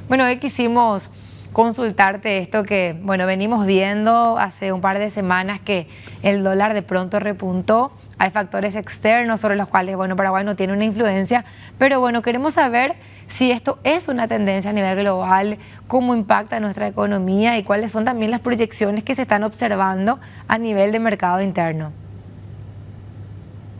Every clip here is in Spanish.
Bueno, hoy quisimos consultarte esto que, bueno, venimos viendo hace un par de semanas que el dólar de pronto repuntó. Hay factores externos sobre los cuales, bueno, Paraguay no tiene una influencia, pero bueno, queremos saber si esto es una tendencia a nivel global, cómo impacta nuestra economía y cuáles son también las proyecciones que se están observando a nivel de mercado interno.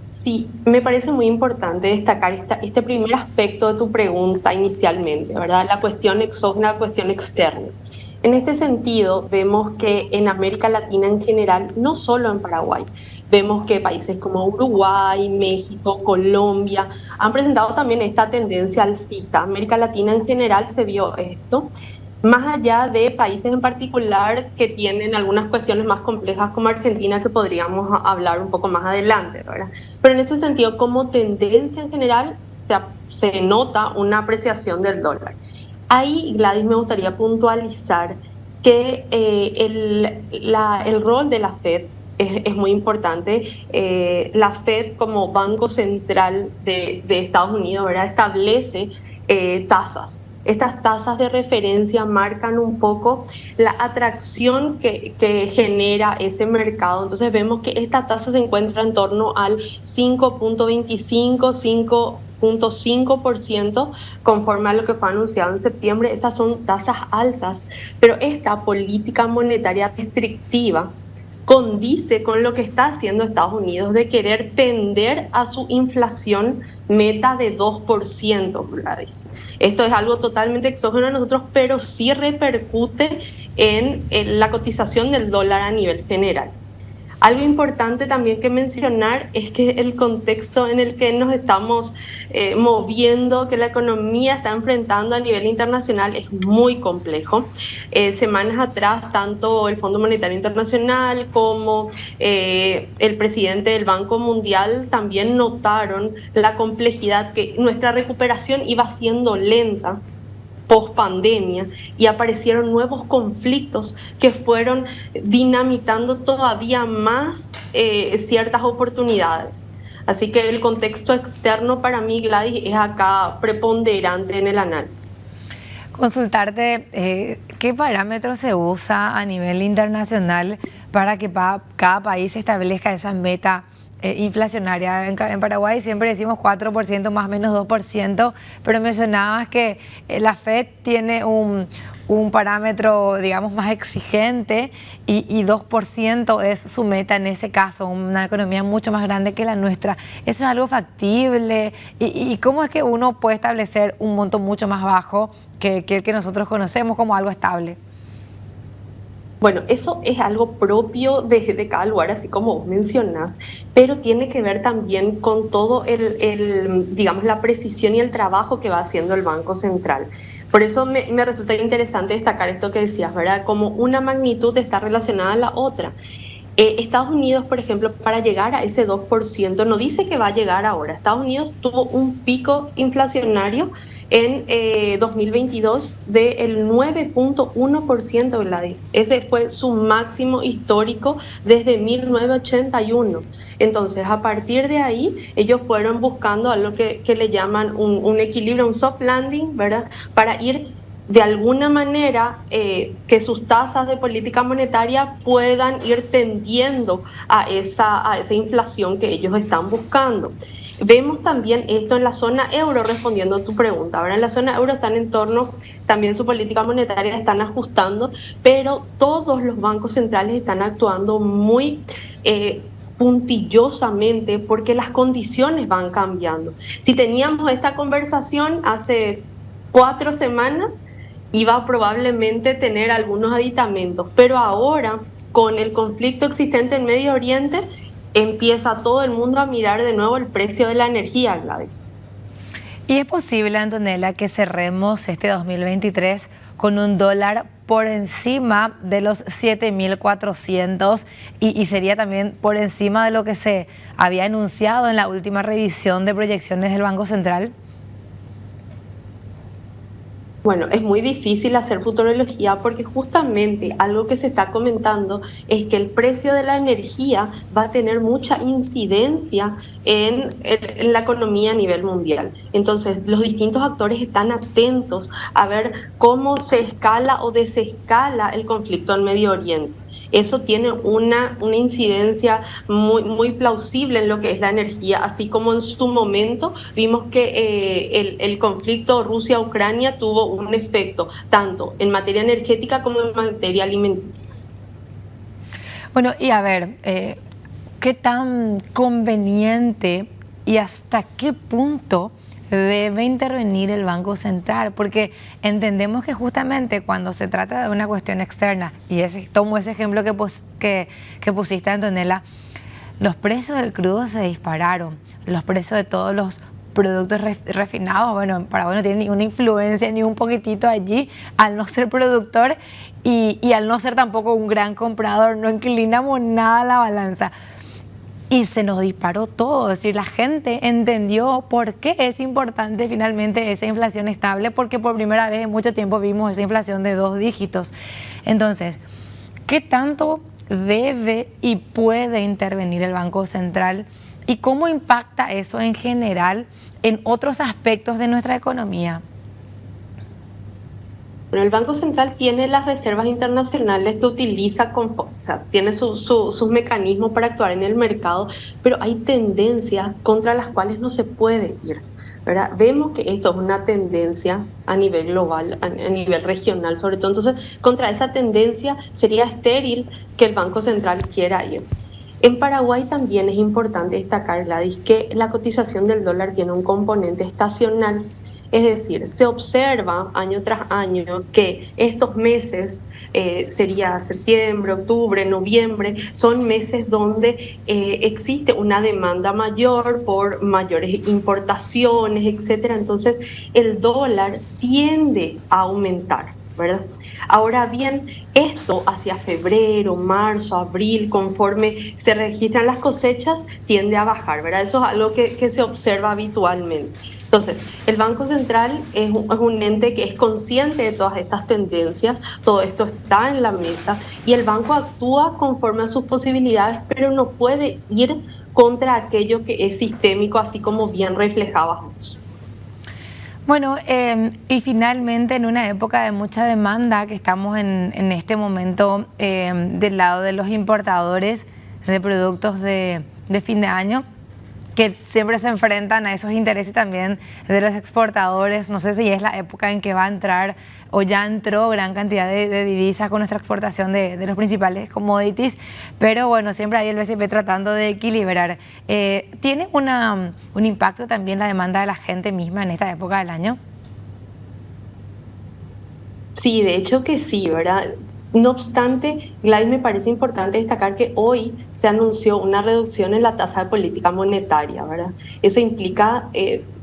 Sí, me parece muy importante destacar este primer aspecto de tu pregunta inicialmente, ¿verdad? La cuestión exógena, la cuestión externa. En este sentido, vemos que en América Latina en general, no solo en Paraguay, vemos que países como Uruguay, México, Colombia han presentado también esta tendencia alcista. América Latina en general se vio esto, más allá de países en particular que tienen algunas cuestiones más complejas como Argentina, que podríamos hablar un poco más adelante, ¿verdad? Pero en ese sentido, como tendencia en general, se nota una apreciación del dólar. Ahí, Gladys, me gustaría puntualizar que el rol de la Fed es muy importante. La Fed como Banco Central de Estados Unidos, ¿verdad? Establece tasas. Estas tasas de referencia marcan un poco la atracción que genera ese mercado. Entonces vemos que esta tasa se encuentra en torno al 5.25, 5.5% conforme a lo que fue anunciado en septiembre. Estas son tasas altas, pero esta política monetaria restrictiva condice con lo que está haciendo Estados Unidos de querer tender a su inflación meta de 2%, Gladys. Esto es algo totalmente exógeno a nosotros, pero sí repercute en la cotización del dólar a nivel general. Algo importante también que mencionar es que el contexto en el que nos estamos moviendo, que la economía está enfrentando a nivel internacional es muy complejo. Semanas atrás, tanto el Fondo Monetario Internacional como el presidente del Banco Mundial también notaron la complejidad, que nuestra recuperación iba siendo lenta post pandemia, y aparecieron nuevos conflictos que fueron dinamitando todavía más ciertas oportunidades. Así que el contexto externo para mí, Gladys, es acá preponderante en el análisis. Consultarte qué parámetros se usa a nivel internacional para que cada país establezca esa meta inflacionaria. En Paraguay siempre decimos 4%, más o menos 2%, pero mencionabas que la Fed tiene un parámetro, digamos, más exigente y 2% es su meta en ese caso, una economía mucho más grande que la nuestra. ¿Eso es algo factible? ¿Y cómo es que uno puede establecer un monto mucho más bajo que el que nosotros conocemos como algo estable? Bueno, eso es algo propio de cada lugar, así como vos mencionás, pero tiene que ver también con todo digamos, la precisión y el trabajo que va haciendo el Banco Central. Por eso me resulta interesante destacar esto que decías, ¿verdad? Como una magnitud está relacionada a la otra. Estados Unidos, por ejemplo, para llegar a ese 2%, no dice que va a llegar ahora. Estados Unidos tuvo un pico inflacionario en 2022 del 9.1%, Gladys. Ese fue su máximo histórico desde 1981. Entonces, a partir de ahí, ellos fueron buscando algo que le llaman un equilibrio, un soft landing, ¿verdad? Para ir de alguna manera que sus tasas de política monetaria puedan ir tendiendo a esa inflación que ellos están buscando. Vemos también esto en la zona euro, respondiendo a tu pregunta. Ahora en la zona euro están en torno, también su política monetaria están ajustando, pero todos los bancos centrales están actuando muy puntillosamente porque las condiciones van cambiando. Si teníamos esta conversación hace 4 semanas, iba a probablemente tener algunos aditamentos, pero ahora con el conflicto existente en Medio Oriente, empieza todo el mundo a mirar de nuevo el precio de la energía, Gladys. ¿Y es posible, Antonella, que cerremos este 2023 con un dólar por encima de los 7.400 y sería también por encima de lo que se había anunciado en la última revisión de proyecciones del Banco Central? Bueno, es muy difícil hacer futurología porque justamente algo que se está comentando es que el precio de la energía va a tener mucha incidencia en la economía a nivel mundial. Entonces, los distintos actores están atentos a ver cómo se escala o desescala el conflicto en Medio Oriente. Eso tiene una incidencia muy plausible en lo que es la energía, así como en su momento vimos que el conflicto Rusia-Ucrania tuvo un efecto tanto en materia energética como en materia alimenticia. Bueno, y a ver, ¿qué tan conveniente y hasta qué punto debe intervenir el Banco Central? Porque entendemos que justamente cuando se trata de una cuestión externa, y tomo ese ejemplo que pusiste, Antonella, los precios del crudo se dispararon, los precios de todos los productos refinados, bueno, en Paraguay no tiene ninguna influencia ni un poquitito allí, al no ser productor y al no ser tampoco un gran comprador, no inclinamos nada a la balanza. Y se nos disparó todo, es decir, la gente entendió por qué es importante finalmente esa inflación estable, porque por primera vez en mucho tiempo vimos esa inflación de 2 dígitos. Entonces, ¿qué tanto debe y puede intervenir el Banco Central? ¿Y cómo impacta eso en general en otros aspectos de nuestra economía? Bueno, el Banco Central tiene las reservas internacionales que utiliza, o sea, tiene sus mecanismos para actuar en el mercado, pero hay tendencias contra las cuales no se puede ir, ¿verdad? Vemos que esto es una tendencia a nivel global, a nivel regional sobre todo, entonces contra esa tendencia sería estéril que el Banco Central quiera ir. En Paraguay también es importante destacar, Gladys, que la cotización del dólar tiene un componente estacional. Es decir, se observa año tras año que estos meses, sería septiembre, octubre, noviembre, son meses donde existe una demanda mayor por mayores importaciones, etcétera. Entonces, el dólar tiende a aumentar, ¿verdad? Ahora bien, esto hacia febrero, marzo, abril, conforme se registran las cosechas, tiende a bajar, ¿verdad? Eso es algo que se observa habitualmente. Entonces, el Banco Central es un ente que es consciente de todas estas tendencias, todo esto está en la mesa y el banco actúa conforme a sus posibilidades, pero no puede ir contra aquello que es sistémico, así como bien reflejabas vos. Bueno, y finalmente en una época de mucha demanda que estamos en este momento del lado de los importadores de productos de fin de año, que siempre se enfrentan a esos intereses también de los exportadores. No sé si es la época en que va a entrar o ya entró gran cantidad de divisas con nuestra exportación de los principales commodities, pero bueno, siempre hay el BCP tratando de equilibrar. ¿Tiene un impacto también la demanda de la gente misma en esta época del año? Sí, de hecho que sí, ¿verdad? No obstante, Gladys, me parece importante destacar que hoy se anunció una reducción en la tasa de política monetaria, ¿verdad? Eso implica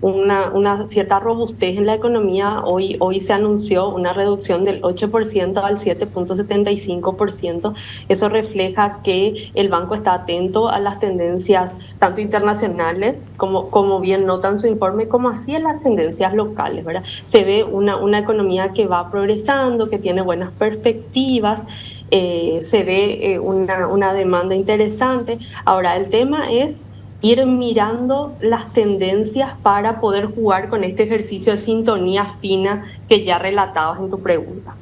una cierta robustez en la economía. Hoy se anunció una reducción del 8% al 7,75%. Eso refleja que el banco está atento a las tendencias tanto internacionales, como bien nota en su informe, como así en las tendencias locales, ¿verdad? Se ve una economía que va progresando, que tiene buenas perspectivas. Se ve una demanda interesante. Ahora, el tema es ir mirando las tendencias para poder jugar con este ejercicio de sintonía fina que ya relatabas en tu pregunta.